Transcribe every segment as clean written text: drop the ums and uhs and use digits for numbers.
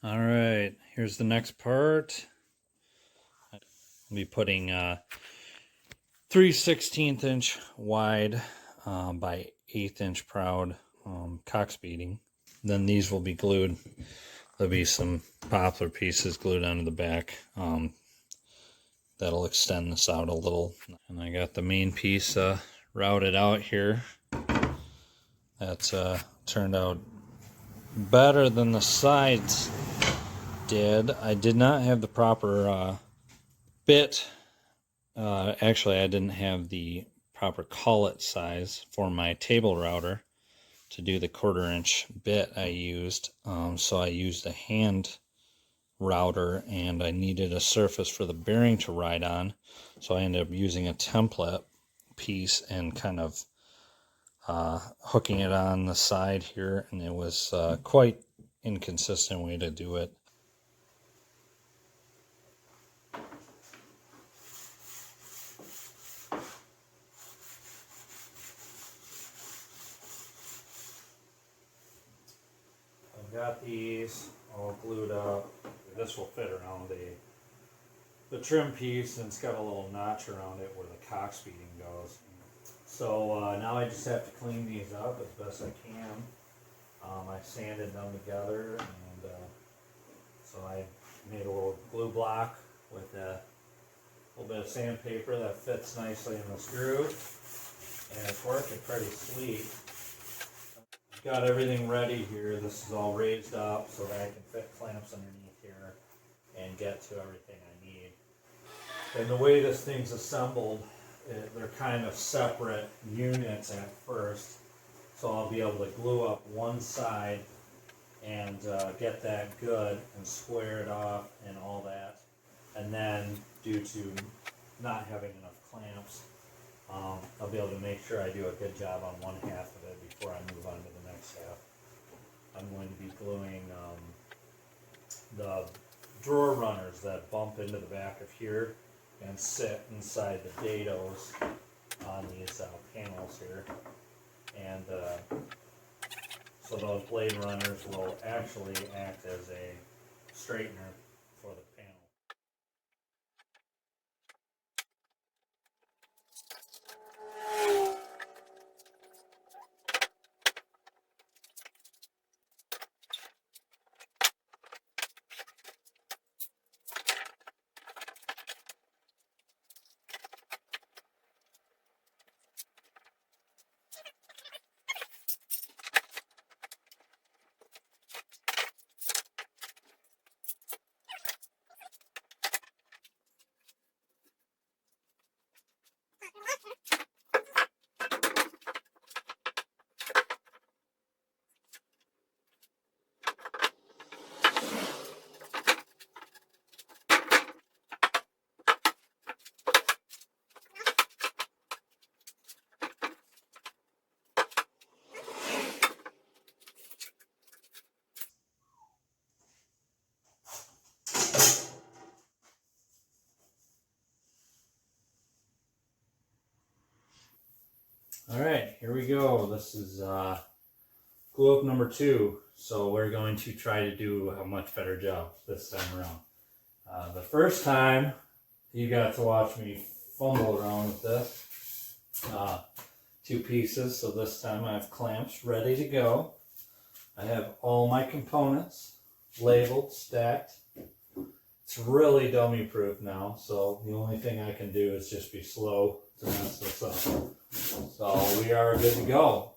All right, here's the next part. I'll be putting 3/16" wide by 1/8" proud cox beading. Then these will be glued. There'll be some poplar pieces glued onto the back. That'll extend this out a little. And I got the main piece routed out here. That's turned out better than the sides did. I did not have the proper bit. Actually, I didn't have the proper collet size for my table router to do the 1/4" bit I used. So I used a hand router, and I needed a surface for the bearing to ride on. So I ended up using a template piece and kind of hooking it on the side here, and it was quite inconsistent way to do it. I've got these all glued up. This will fit around the trim piece, and it's got a little notch around it where the cox beading goes. So now I just have to clean these up as best I can. I sanded them together, and so I made a little glue block with a little bit of sandpaper that fits nicely in the screw, and it's working pretty sweet. Got everything ready here. This is all raised up so that I can fit clamps underneath here and get to everything I need. And the way this thing's assembled, they're kind of separate units at first. So I'll be able to glue up one side and get that good and square it off and all that. And then, due to not having enough clamps, I'll be able to make sure I do a good job on one half of it before I move on to the next half. I'm going to be gluing the drawer runners that bump into the back of here and sit inside the dados on these panels here. And so those blade runners will actually act as a straightener for the panel. All right, here we go. This is glue up number 2. So we're going to try to do a much better job this time around. The first time you got to watch me fumble around with this 2 pieces. So this time I have clamps ready to go. I have all my components labeled, stacked. It's really dummy proof now, so the only thing I can do is just be slow to mess this up. So we are good to go.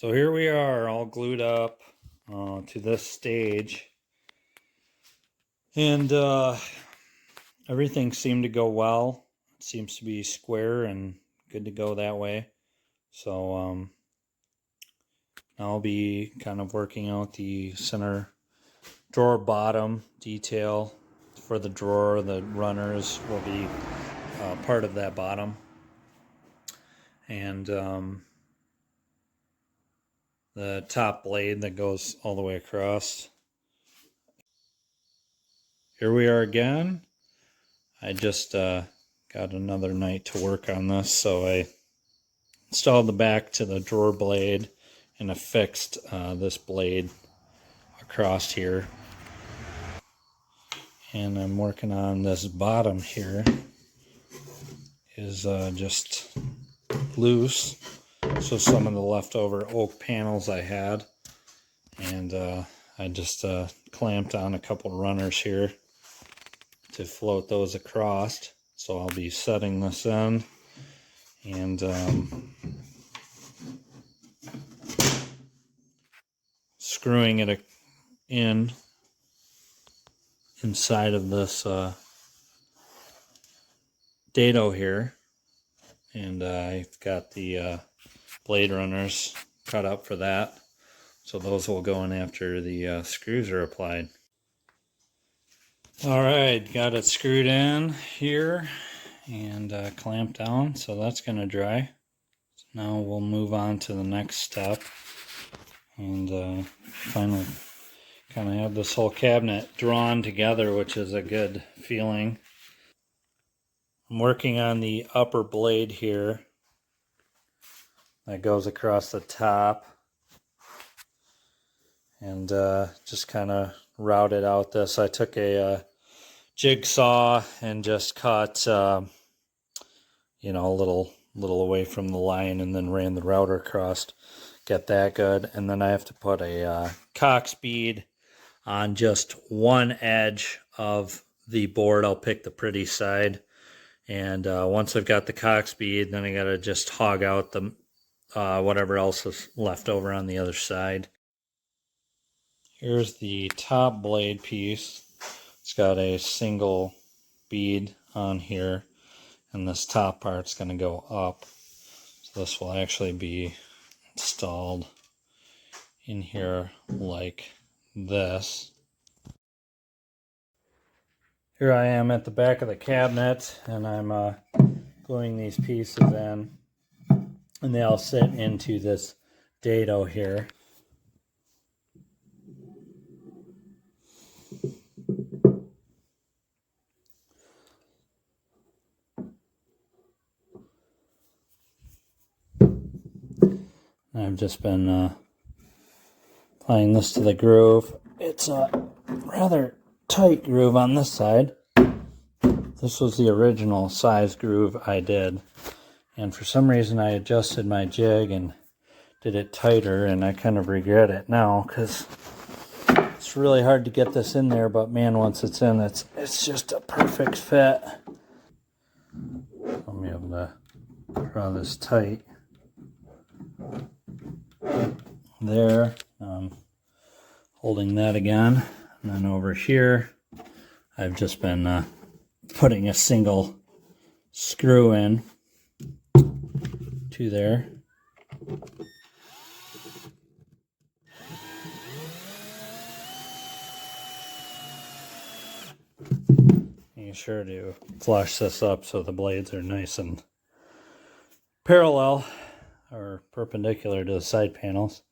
So here we are, all glued up to this stage. And everything seemed to go well. It seems to be square and good to go that way. So I'll be kind of working out the center drawer bottom detail for the drawer. The runners will be part of that bottom. And the top blade that goes all the way across. Here we are again. I just got another night to work on this, so I installed the back to the drawer blade and affixed this blade across here. And I'm working on this bottom here. Is just loose. So some of the leftover oak panels I had, and I just clamped on a couple runners here to float those across. So I'll be setting this in and screwing it in inside of this dado here. And I've got the blade runners cut up for that. So those will go in after the screws are applied. All right, got it screwed in here and clamped down, so that's going to dry. So now we'll move on to the next step and finally kind of have this whole cabinet drawn together, which is a good feeling. I'm working on the upper blade here that goes across the top, and just kind of routed out this. I took a jigsaw and just cut you know, a little away from the line, and then ran the router across, get that good. And then I have to put a Cox bead on just one edge of the board. I'll pick the pretty side, and once I've got the Cox bead, then I gotta just hog out the whatever else is left over on the other side. Here's the top blade piece. It's got a single bead on here, and this top part's going to go up. So this will actually be installed in here like this. Here I am at the back of the cabinet, and I'm gluing these pieces in, and they all sit into this dado here. I've just been applying this to the groove. It's a rather tight groove on this side. This was the original size groove I did, and for some reason I adjusted my jig and did it tighter, and I kind of regret it now because it's really hard to get this in there, but man, once it's in, it's just a perfect fit. I'm able to draw this tight there. Holding that again, and then over here I've just been putting a single screw in to there. Making sure to flush this up so the blades are nice and parallel or perpendicular to the side panels.